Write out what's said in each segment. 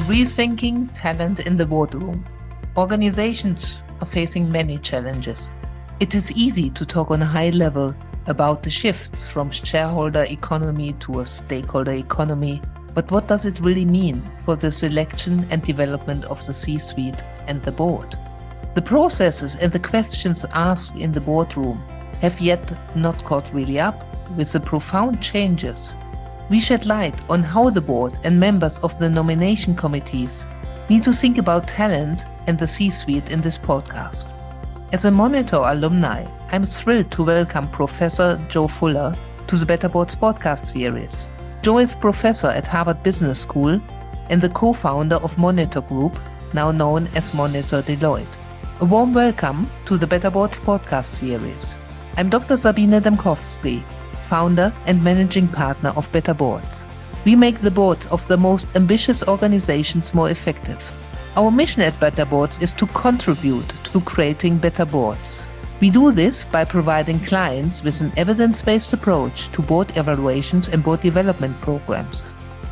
Rethinking talent in the boardroom. Organizations are facing many challenges. It is easy to talk on a high level about the shifts from shareholder economy to a stakeholder economy, but what does it really mean for the selection and development of the C-suite and the board? The processes and the questions asked in the boardroom have yet not caught really up with the profound changes. We shed light on how the board and members of the nomination committees need to think about talent and the C-suite in this podcast. As a Monitor alumni, I'm thrilled to welcome Professor Joe Fuller to the Better Boards podcast series. Joe is professor at Harvard Business School and the co-founder of Monitor Group, now known as Monitor Deloitte. A warm welcome to the Better Boards podcast series. I'm Dr. Sabine Dembkowski, founder and managing partner of Better Boards. We make the boards of the most ambitious organizations more effective. Our mission at Better Boards is to contribute to creating better boards. We do this by providing clients with an evidence-based approach to board evaluations and board development programs.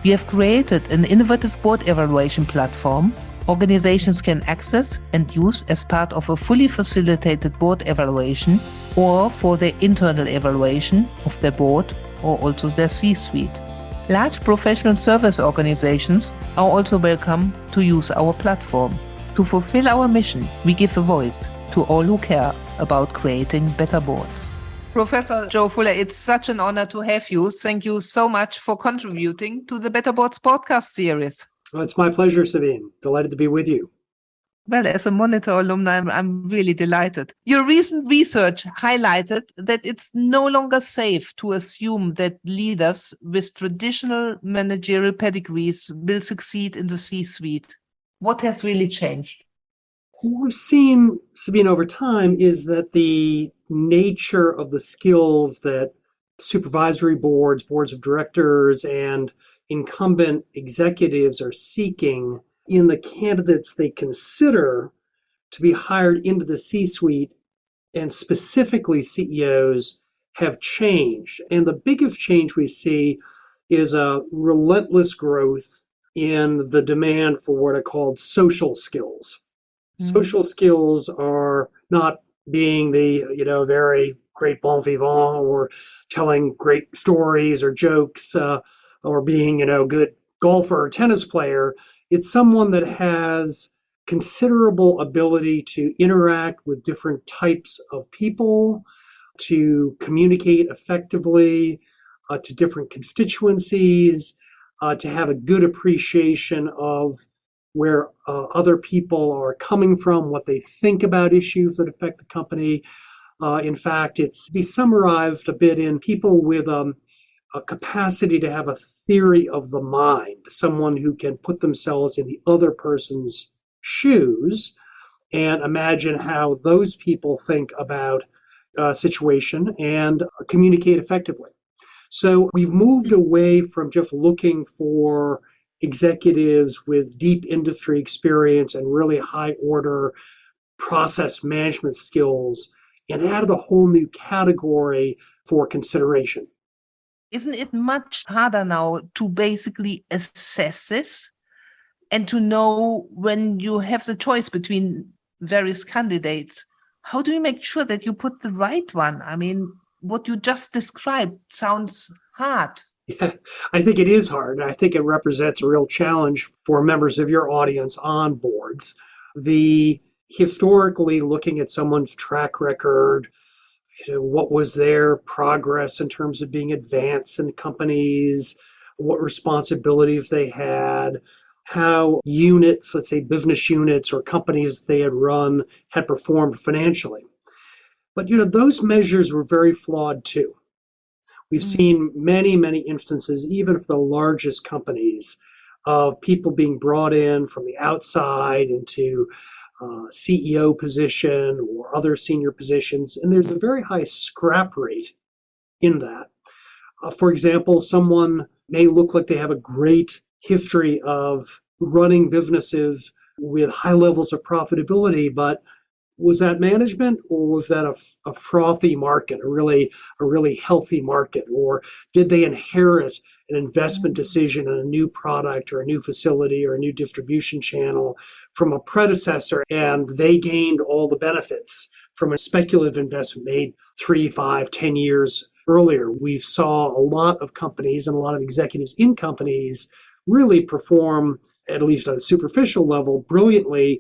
We have created an innovative board evaluation platform organizations can access and use as part of a fully facilitated board evaluation or for their internal evaluation of their board or also their C-suite. Large professional service organizations are also welcome to use our platform. To fulfill our mission, we give a voice to all who care about creating better boards. Professor Joe Fuller, it's such an honor to have you. Thank you so much for contributing to the Better Boards podcast series. Well, it's my pleasure, Sabine. Delighted to be with you. Well, as a Monitor alumni, I'm really delighted. Your recent research highlighted that it's no longer safe to assume that leaders with traditional managerial pedigrees will succeed in the C-suite. What has really changed? What we've seen, Sabine, over time is that the nature of the skills that supervisory boards, boards of directors, and incumbent executives are seeking in the candidates they consider to be hired into the C-suite, and specifically CEOs, have changed. And the biggest change we see is a relentless growth in the demand for what are called social skills. Mm-hmm. Social skills are not being the, very great bon vivant or telling great stories or jokes or being, good golfer or tennis player. It's someone that has considerable ability to interact with different types of people, to communicate effectively to different constituencies, to have a good appreciation of where other people are coming from, what they think about issues that affect the company. In fact, it's be summarized a bit in people with a capacity to have a theory of the mind, someone who can put themselves in the other person's shoes and imagine how those people think about a situation and communicate effectively. So we've moved away from just looking for executives with deep industry experience and really high order process management skills and added a whole new category for consideration. Isn't it much harder now to basically assess this and to know when you have the choice between various candidates? How do you make sure that you put the right one? I mean, what you just described sounds hard. Yeah, I think it is hard. And I think it represents a real challenge for members of your audience on boards. Historically looking at someone's track record, what was their progress in terms of being advanced in companies, what responsibilities they had, how units, let's say business units or companies they had run, had performed financially. But, those measures were very flawed too. We've seen many, many instances, even for the largest companies, of people being brought in from the outside into CEO position or other senior positions, and there's a very high scrap rate in that. For example, someone may look like they have a great history of running businesses with high levels of profitability, but Was that management, or was that a frothy market, a really healthy market? Or did they inherit an investment decision in a new product or a new facility or a new distribution channel from a predecessor, and they gained all the benefits from a speculative investment made 3, 5, 10 years earlier? We saw a lot of companies and a lot of executives in companies really perform, at least on a superficial level, brilliantly,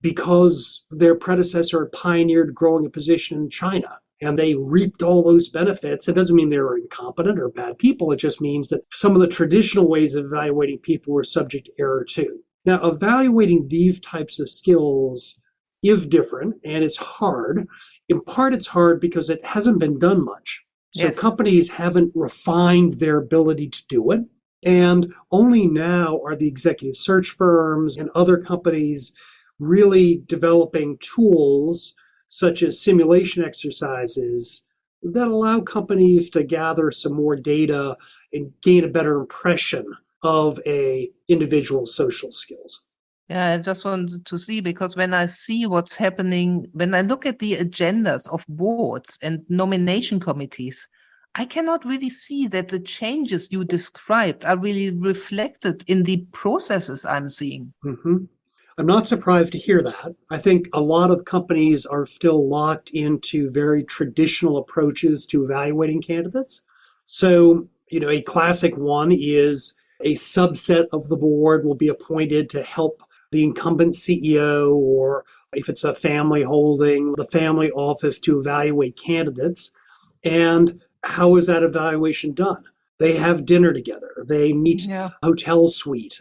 because their predecessor had pioneered growing a position in China and they reaped all those benefits. It doesn't mean they were incompetent or bad people. It just means that some of the traditional ways of evaluating people were subject to error too. Now, evaluating these types of skills is different and it's hard. In part, it's hard because it hasn't been done much. So Yes. companies haven't refined their ability to do it. And only now are the executive search firms and other companies really developing tools such as simulation exercises that allow companies to gather some more data and gain a better impression of a individual's social skills. Yeah, I just wanted to see, because when I see what's happening, when I look at the agendas of boards and nomination committees, I cannot really see that the changes you described are really reflected in the processes I'm seeing. Mm-hmm. I'm not surprised to hear that. I think a lot of companies are still locked into very traditional approaches to evaluating candidates. So, a classic one is a subset of the board will be appointed to help the incumbent CEO, or if it's a family holding, the family office, to evaluate candidates. And how is that evaluation done? They have dinner together. They meet hotel suite.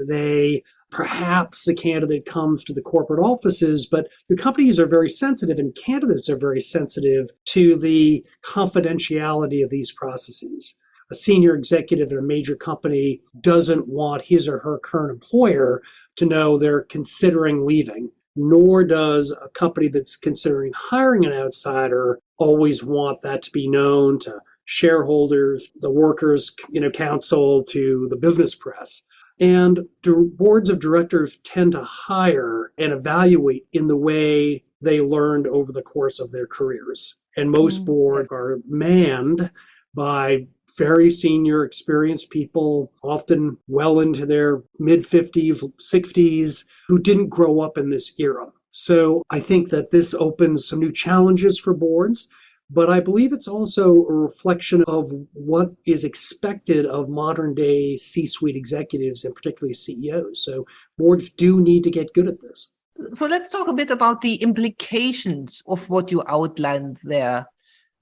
Perhaps the candidate comes to the corporate offices, but the companies are very sensitive and candidates are very sensitive to the confidentiality of these processes. A senior executive in a major company doesn't want his or her current employer to know they're considering leaving, nor does a company that's considering hiring an outsider always want that to be known to shareholders, the workers, council, to the business press. And boards of directors tend to hire and evaluate in the way they learned over the course of their careers. And most boards are manned by very senior, experienced people, often well into their mid-50s, 60s, who didn't grow up in this era. So I think that this opens some new challenges for boards. But I believe it's also a reflection of what is expected of modern day C-suite executives and particularly CEOs. So boards do need to get good at this. So let's talk a bit about the implications of what you outlined there.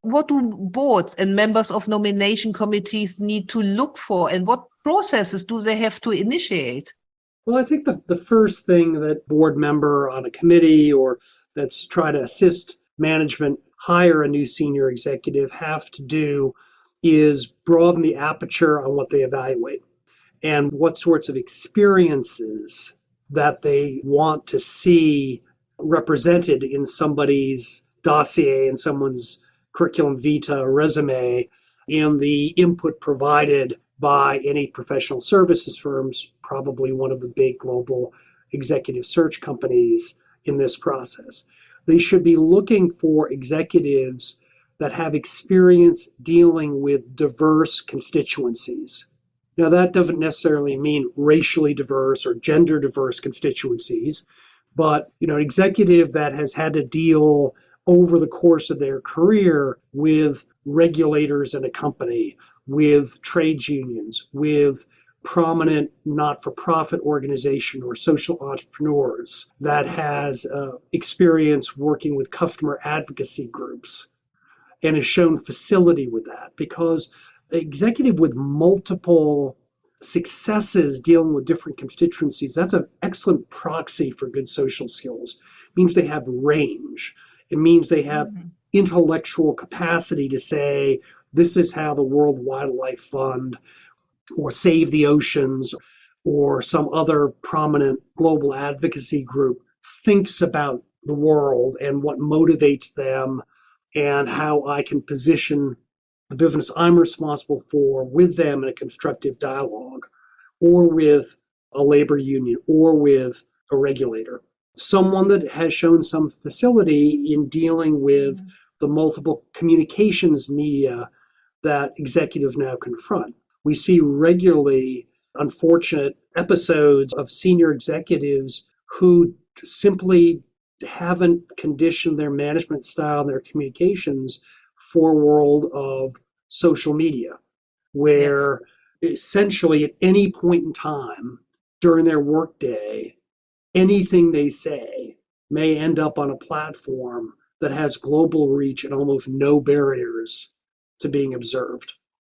What do boards and members of nomination committees need to look for, and what processes do they have to initiate? Well, I think the first thing that board member on a committee or that's trying to assist management hire a new senior executive have to do is broaden the aperture on what they evaluate and what sorts of experiences that they want to see represented in somebody's dossier, in someone's curriculum vitae or resume, and the input provided by any professional services firms, probably one of the big global executive search companies in this process. They should be looking for executives that have experience dealing with diverse constituencies. Now, that doesn't necessarily mean racially diverse or gender diverse constituencies, but an executive that has had to deal over the course of their career with regulators in a company, with trades unions, with prominent not-for-profit organization or social entrepreneurs, that has experience working with customer advocacy groups and has shown facility with that. Because an executive with multiple successes dealing with different constituencies, that's an excellent proxy for good social skills. It means they have range. It means they have intellectual capacity to say, this is how the World Wildlife Fund or Save the Oceans or some other prominent global advocacy group thinks about the world and what motivates them, and how I can position the business I'm responsible for with them in a constructive dialogue, or with a labor union, or with a regulator. someone that has shown some facility in dealing with the multiple communications media that executives now confront. We see regularly unfortunate episodes of senior executives who simply haven't conditioned their management style and their communications for a world of social media, where essentially at any point in time during their workday, anything they say may end up on a platform that has global reach and almost no barriers to being observed.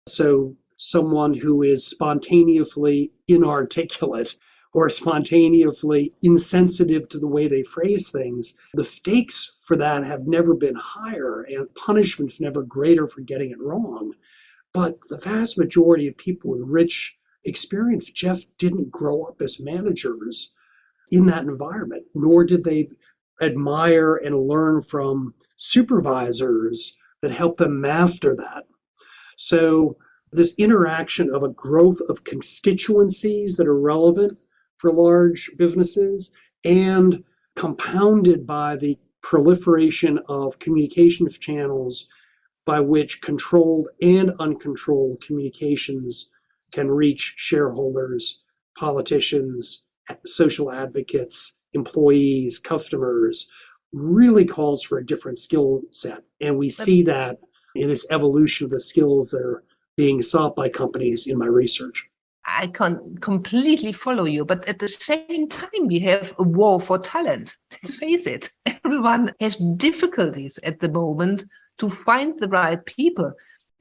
So someone who is spontaneously inarticulate or spontaneously insensitive to the way they phrase things, the stakes for that have never been higher and punishment's never greater for getting it wrong. But the vast majority of people with rich experience just didn't grow up as managers in that environment, nor did they admire and learn from supervisors that helped them master that. So this interaction of a growth of constituencies that are relevant for large businesses and compounded by the proliferation of communications channels by which controlled and uncontrolled communications can reach shareholders, politicians, social advocates, employees, customers, really calls for a different skill set. And we see that in this evolution of the skills that are being sought by companies in my research. I can completely follow you, but at the same time, we have a war for talent. Let's face it, everyone has difficulties at the moment to find the right people.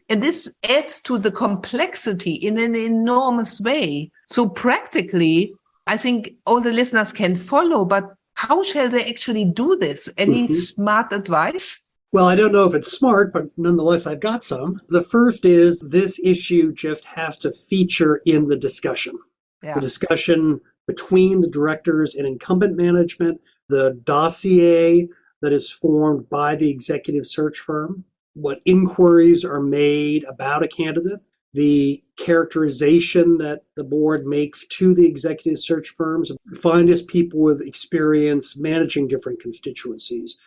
And this adds to the complexity in an enormous way. So practically, I think all the listeners can follow, but how shall they actually do this? Any smart advice? Well, I don't know if it's smart, but nonetheless, I've got some. The first is this issue just has to feature in the discussion. The discussion between the directors and incumbent management, the dossier that is formed by the executive search firm, what inquiries are made about a candidate, the characterization that the board makes to the executive search firms, find us people with experience managing different constituencies,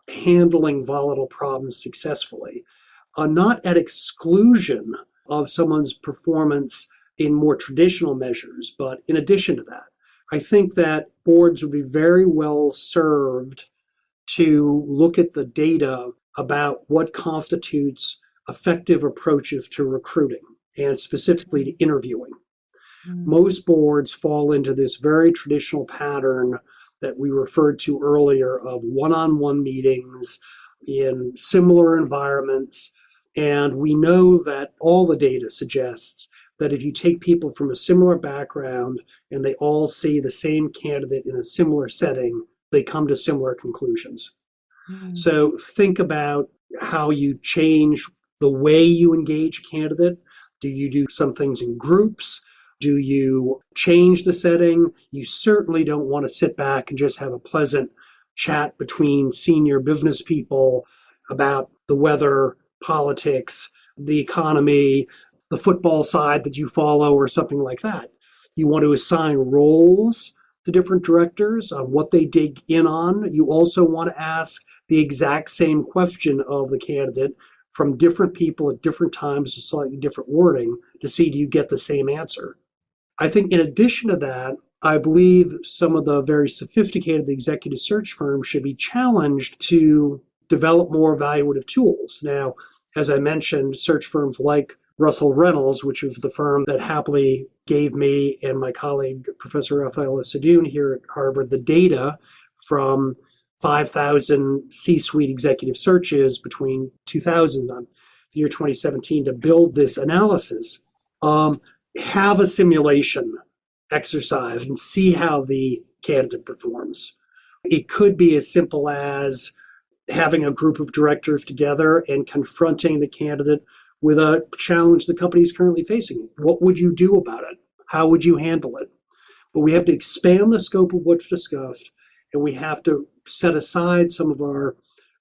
handling volatile problems successfully, not at exclusion of someone's performance in more traditional measures, but in addition to that. I think that boards would be very well served to look at the data about what constitutes effective approaches to recruiting and specifically to interviewing. Most boards fall into this very traditional pattern that we referred to earlier of one-on-one meetings in similar environments. And we know that all the data suggests that if you take people from a similar background and they all see the same candidate in a similar setting, they come to similar conclusions. So think about how you change the way you engage a candidate. Do you do some things in groups? Do you change the setting? You certainly don't want to sit back and just have a pleasant chat between senior business people about the weather, politics, the economy, the football side that you follow, or something like that. You want to assign roles to different directors on what they dig in on. You also want to ask the exact same question of the candidate from different people at different times with slightly different wording to see, do you get the same answer? I think in addition to that, I believe some of the very sophisticated executive search firms should be challenged to develop more evaluative tools. Now, as I mentioned, search firms like Russell Reynolds, which was the firm that happily gave me and my colleague, Professor Rafaela Sadun here at Harvard, the data from 5,000 C-suite executive searches between 2000 and the year 2017 to build this analysis. Have a simulation exercise and see how the candidate performs. It could be as simple as having a group of directors together and confronting the candidate with a challenge the company is currently facing. What would you do about it? How would you handle it? But we have to expand the scope of what's discussed, and we have to set aside some of our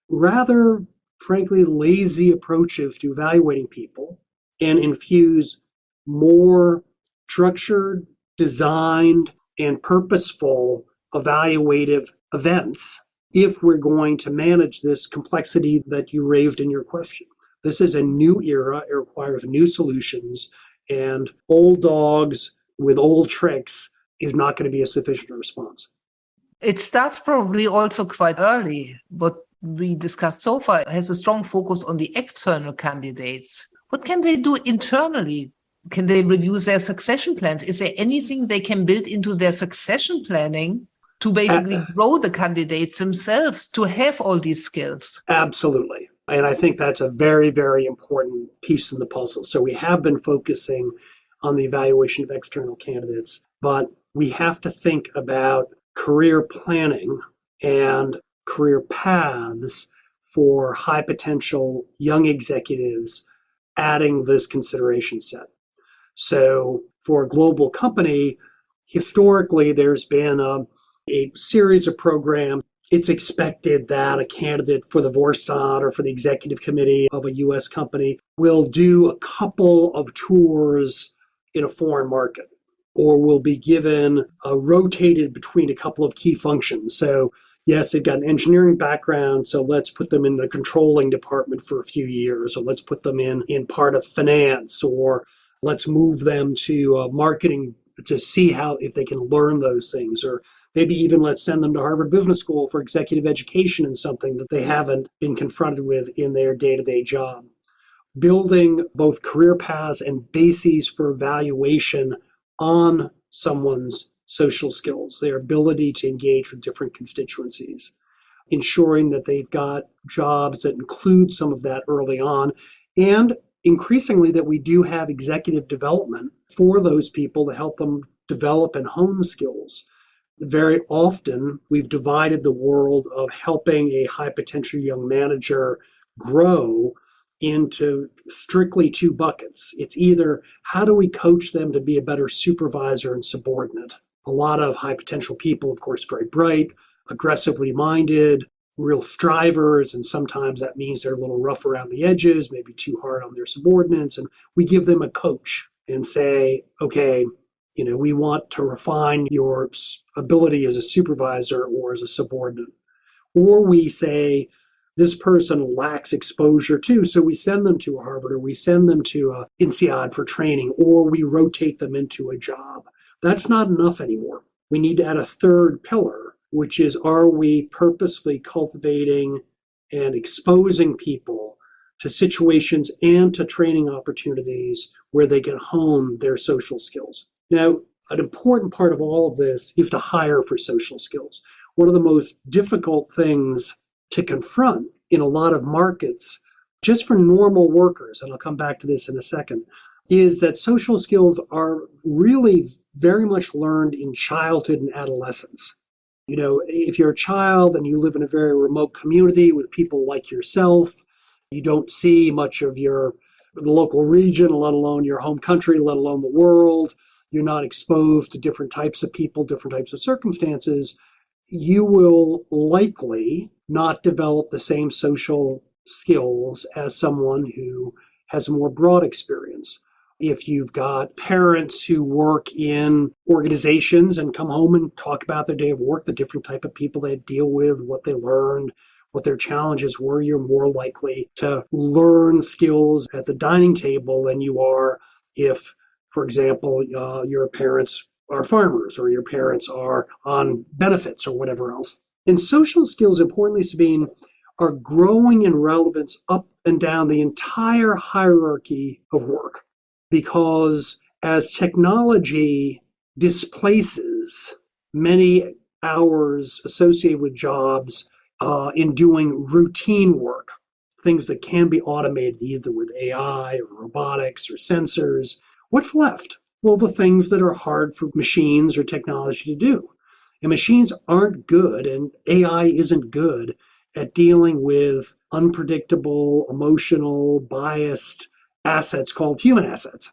rather, frankly, lazy approaches to evaluating people and infuse more structured, designed, and purposeful evaluative events if we're going to manage this complexity that you raised in your question. This is a new era. It requires new solutions, and old dogs with old tricks is not going to be a sufficient response. It starts probably also quite early. What we discussed so far has a strong focus on the external candidates. What can they do internally? Can they review their succession plans? Is there anything they can build into their succession planning to basically grow the candidates themselves to have all these skills? Absolutely. And I think that's a very, very important piece of the puzzle. So we have been focusing on the evaluation of external candidates, but we have to think about career planning and career paths for high potential young executives, adding this consideration set. So for a global company, historically, there's been a series of programs. It's expected that a candidate for the Vorstand or for the executive committee of a U.S. company will do a couple of tours in a foreign market, or will be given rotated between a couple of key functions. So yes, they've got an engineering background, so let's put them in the controlling department for a few years, or let's put them in part of finance, or let's move them to marketing to see if they can learn those things, or maybe even let's send them to Harvard Business School for executive education in something that they haven't been confronted with in their day-to-day job. Building both career paths and bases for evaluation on someone's social skills, their ability to engage with different constituencies, ensuring that they've got jobs that include some of that early on, and increasingly that we do have executive development for those people to help them develop and hone skills. Very often, we've divided the world of helping a high potential young manager grow into strictly two buckets. It's either how do we coach them to be a better supervisor and subordinate? A lot of high potential people, of course, very bright, aggressively minded, real strivers, and sometimes that means they're a little rough around the edges, maybe too hard on their subordinates, and we give them a coach and say, okay, we want to refine your ability as a supervisor or as a subordinate. Or we say, this person lacks exposure too, so we send them to Harvard, or we send them to INSEAD for training, or we rotate them into a job. That's not enough anymore. We need to add a third pillar, which is, are we purposefully cultivating and exposing people to situations and to training opportunities where they can hone their social skills? Now, an important part of all of this is to hire for social skills. One of the most difficult things to confront in a lot of markets, just for normal workers, and I'll come back to this in a second, is that social skills are really very much learned in childhood and adolescence. If you're a child and you live in a very remote community with people like yourself, you don't see much of the local region, let alone your home country, let alone the world. You're not exposed to different types of people, different types of circumstances. You will likely not develop the same social skills as someone who has a more broad experience. If you've got parents who work in organizations and come home and talk about their day of work, the different type of people they deal with, what they learned, what their challenges were, you're more likely to learn skills at the dining table than you are if, for example, your parents are farmers or your parents are on benefits or whatever else. And social skills, importantly, Sabine, are growing in relevance up and down the entire hierarchy of work, because as technology displaces many hours associated with jobs in doing routine work, things that can be automated either with AI or robotics or sensors, what's left? Well, the things that are hard for machines or technology to do. And machines aren't good, and AI isn't good at dealing with unpredictable, emotional, biased assets called human assets.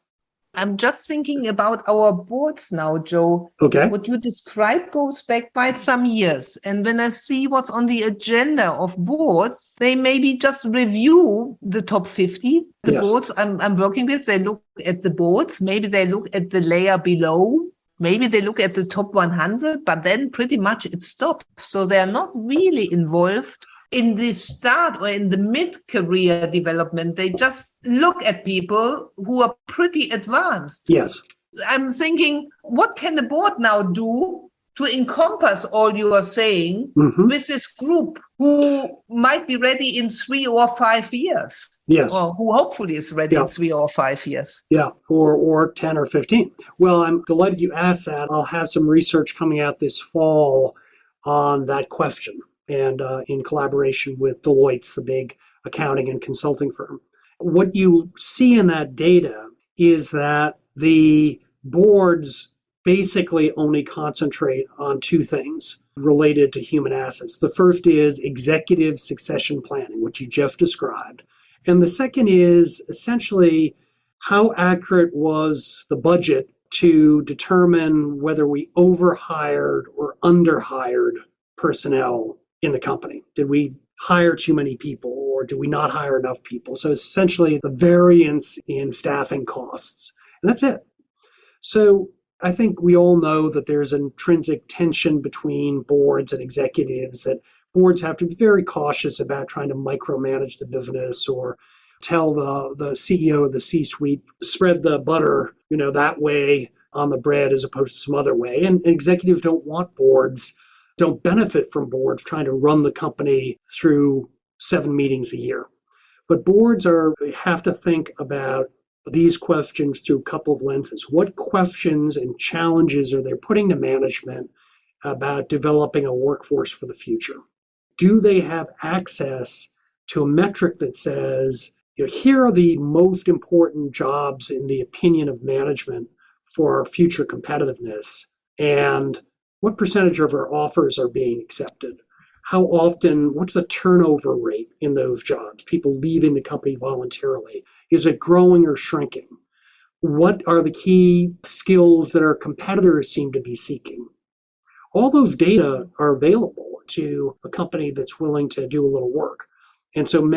I'm just thinking about our boards now, Joe. Okay. What you described goes back quite some years. And when I see what's on the agenda of boards, they maybe just review the top 50. The Yes. boards I'm working with, they look at the boards. Maybe they look at the layer below. Maybe they look at the top 100, but then pretty much it stops. So they're not really involved in the start or in the mid-career development. They just look at people who are pretty advanced. Yes. I'm thinking, what can the board now do to encompass all you are saying with this group who might be ready in 3 or 5 years? Yes. Or who hopefully is ready in 3 or 5 years. Yeah, or 10 or 15. Well, I'm delighted you asked that. I'll have some research coming out this fall on that question, and in collaboration with Deloitte, the big accounting and consulting firm. What you see in that data is that the boards basically only concentrate on 2 things related to human assets. The first is executive succession planning, which you just described. And the second is essentially how accurate was the budget to determine whether we overhired or underhired personnel in the company. Did we hire too many people or did we not hire enough people? So it's essentially the variance in staffing costs. And that's it. So I think we all know that there's intrinsic tension between boards and executives, that boards have to be very cautious about trying to micromanage the business or tell the CEO of the C-suite, spread the butter, that way on the bread as opposed to some other way. And executives don't benefit from boards trying to run the company through 7 meetings a year. But boards have to think about these questions through a couple of lenses. What questions and challenges are they putting to management about developing a workforce for the future? Do they have access to a metric that says, here are the most important jobs in the opinion of management for our future competitiveness, and what percentage of our offers are being accepted? How often, what's the turnover rate in those jobs? People leaving the company voluntarily. Is it growing or shrinking? What are the key skills that our competitors seem to be seeking? All those data are available to a company that's willing to do a little work. And so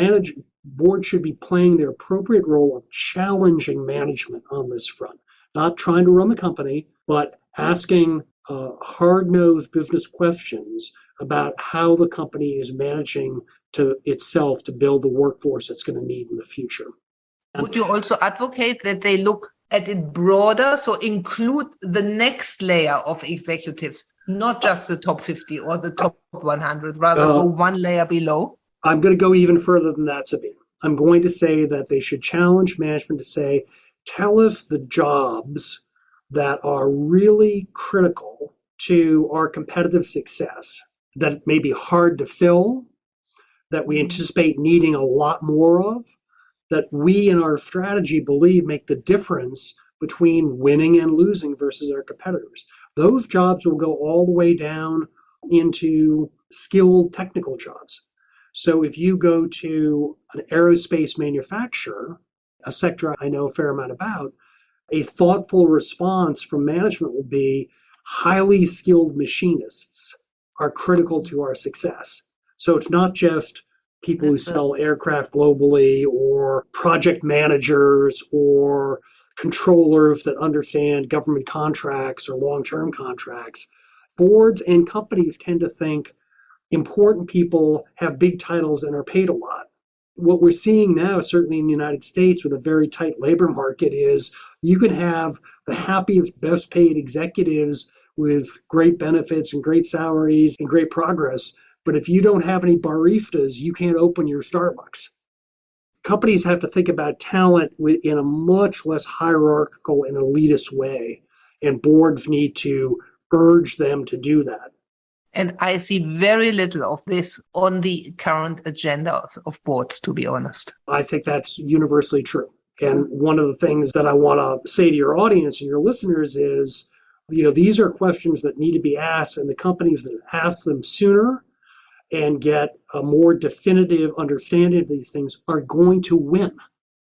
boards should be playing their appropriate role of challenging management on this front, not trying to run the company, but asking hard-nosed business questions about how the company is managing to itself to build the workforce it's going to need in the future. Would you also advocate that they look at it broader, so include the next layer of executives, not just the top 50 or the top 100, rather go one layer below? I'm going to go even further than that, Sabine. I'm going to say that they should challenge management to say, tell us the jobs that are really critical to our competitive success, that may be hard to fill, that we anticipate needing a lot more of, that we in our strategy believe make the difference between winning and losing versus our competitors. Those jobs will go all the way down into skilled technical jobs. So if you go to an aerospace manufacturer, a sector I know a fair amount about, a thoughtful response from management will be highly skilled machinists are critical to our success. So it's not just people who sell aircraft globally or project managers or controllers that understand government contracts or long-term contracts. Boards and companies tend to think important people have big titles and are paid a lot. What we're seeing now, certainly in the United States with a very tight labor market, is you can have the happiest, best paid executives with great benefits and great salaries and great progress. But if you don't have any baristas, you can't open your Starbucks. Companies have to think about talent in a much less hierarchical and elitist way. And boards need to urge them to do that. And I see very little of this on the current agenda of boards, to be honest. I think that's universally true. And one of the things that I want to say to your audience and your listeners is, these are questions that need to be asked, and the companies that ask them sooner and get a more definitive understanding of these things are going to win.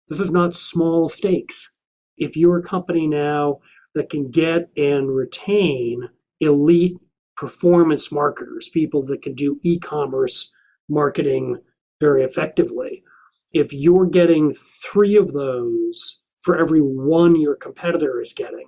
This is not small stakes. If you're a company now that can get and retain elite performance marketers, people that can do e-commerce marketing very effectively, if you're getting 3 of those for every 1 your competitor is getting,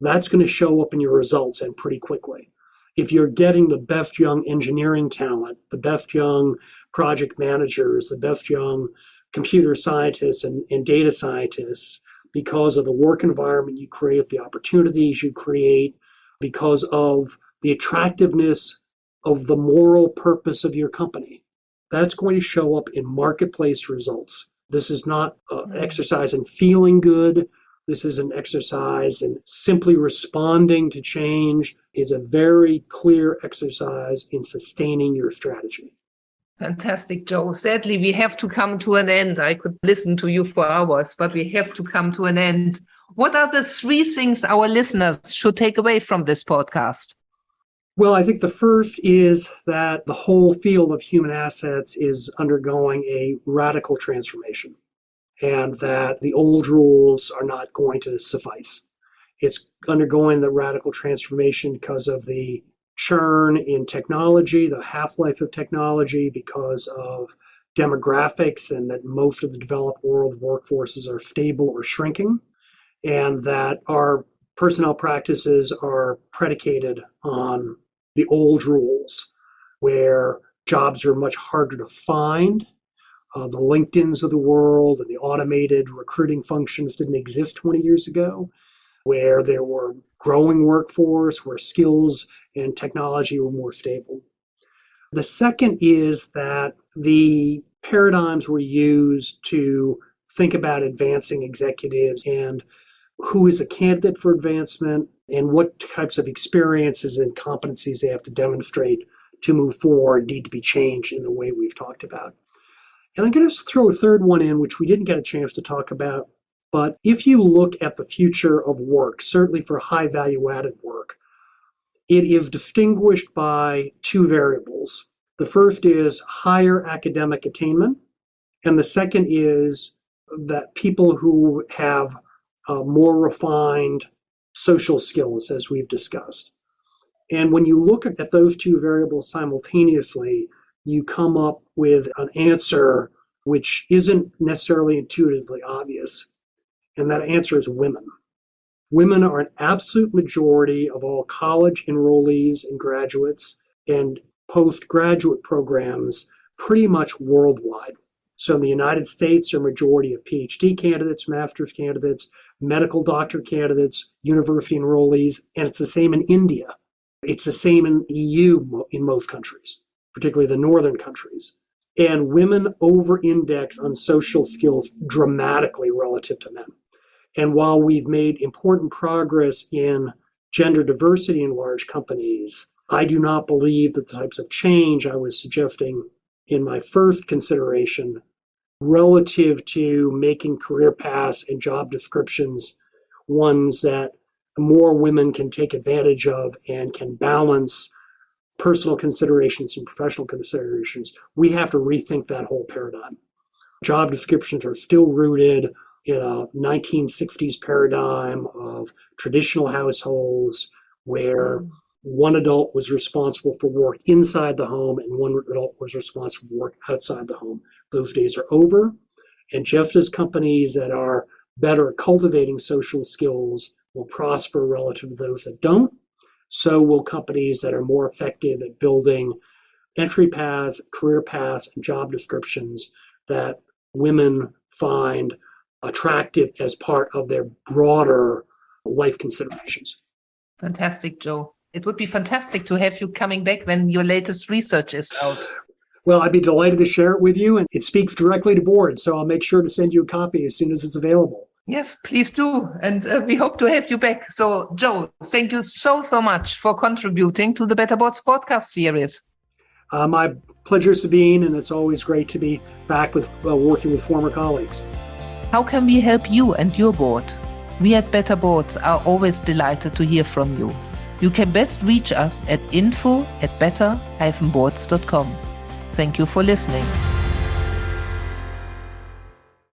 that's going to show up in your results and pretty quickly. If you're getting the best young engineering talent, the best young project managers, the best young computer scientists and data scientists, because of the work environment you create, the opportunities you create, because of the attractiveness of the moral purpose of your company, that's going to show up in marketplace results. This is not an exercise in feeling good. This is an exercise in simply responding to change. It's a very clear exercise in sustaining your strategy. Fantastic, Joe. Sadly, we have to come to an end. I could listen to you for hours, but we have to come to an end. What are the 3 things our listeners should take away from this podcast? Well, I think the first is that the whole field of human assets is undergoing a radical transformation, and that the old rules are not going to suffice. It's undergoing the radical transformation because of the churn in technology, the half-life of technology, because of demographics, and that most of the developed world workforces are stable or shrinking, and that our personnel practices are predicated on the old rules, where jobs are much harder to find. The LinkedIns of the world and the automated recruiting functions didn't exist 20 years ago, where there were growing workforce, where skills and technology were more stable. The second is that the paradigms were used to think about advancing executives and who is a candidate for advancement and what types of experiences and competencies they have to demonstrate to move forward need to be changed in the way we've talked about. And I'm going to throw a third one in, which we didn't get a chance to talk about. But if you look at the future of work, certainly for high value-added work, it is distinguished by 2 variables. The first is higher academic attainment, and the second is that people who have more refined social skills, as we've discussed. And when you look at those 2 variables simultaneously, you come up with an answer which isn't necessarily intuitively obvious. And that answer is women. Women are an absolute majority of all college enrollees and graduates and postgraduate programs pretty much worldwide. So in the United States, there are a majority of PhD candidates, master's candidates, medical doctor candidates, university enrollees, and it's the same in India. It's the same in EU in most countries, particularly the northern countries. And women over-index on social skills dramatically relative to men. And while we've made important progress in gender diversity in large companies, I do not believe that the types of change I was suggesting in my first consideration relative to making career paths and job descriptions ones that more women can take advantage of and can balance personal considerations and professional considerations, we have to rethink that whole paradigm. Job descriptions are still rooted in a 1960s paradigm of traditional households where one adult was responsible for work inside the home and one adult was responsible for work outside the home. Those days are over. And just as companies that are better at cultivating social skills will prosper relative to those that don't, so will companies that are more effective at building entry paths, career paths, and job descriptions that women find attractive as part of their broader life considerations. Fantastic, Joe. It would be fantastic to have you coming back when your latest research is out. Well, I'd be delighted to share it with you, and it speaks directly to boards, so I'll make sure to send you a copy as soon as it's available. Yes, please do. And we hope to have you back. So, Joe, thank you so much for contributing to the Better Boards podcast series. My pleasure, Sabine, and it's always great to be back with working with former colleagues. How can we help you and your board? We at Better Boards are always delighted to hear from you. You can best reach us at info@better-boards.com. Thank you for listening.